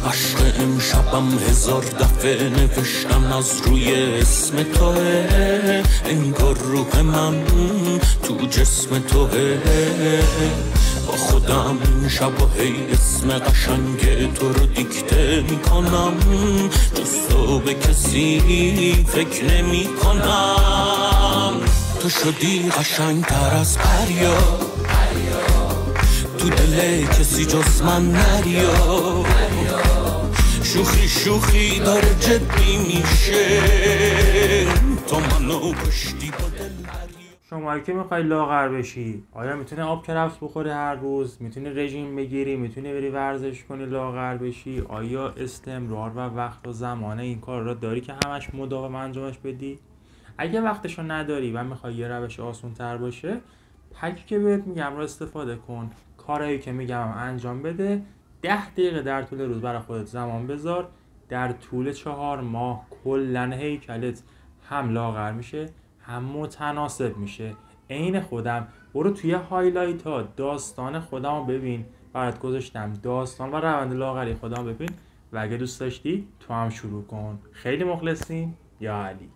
عشق امشبم 1000 دفعه نوشتم از روی اسم توه، انگار روح من تو جسم توه. با خودم شب و هی اسم قشنگ تو رو دیکته میکنم، جز تو به کسی فکر نمی کنم. تو شدی قشنگ تر از پریا، تو دل کسی جز من نریا. شوخی شوخی داره جدی میشه، تو منو کشتی با دل هریا. شما که میخوای لاغر بشی، آیا میتونه آب کرفس بخوری هر روز؟ میتونی رژیم بگیری؟ میتونی بری ورزش کنی لاغر بشی؟ آیا استمرار و وقت و زمان این کار را داری که همش مداوم انجامش بدی؟ اگه وقتشو نداری و میخوای یه روش آسون تر باشه، پکی که بهت میگم رو استفاده کن. کارهایی که میگم انجام بده. 10 دقیقه در طول روز برای خودت زمان بذار. در طول 4 ماه کلن هیکلت هم لاغر میشه هم متناسب میشه. عین خودم. برو توی هایلایت ها داستان خودم رو ببین، برات گذاشتم داستان و روند لاغری خودم ببین و اگه دوست داشتی تو هم شروع کن. خیلی مخلصیم. یا علی.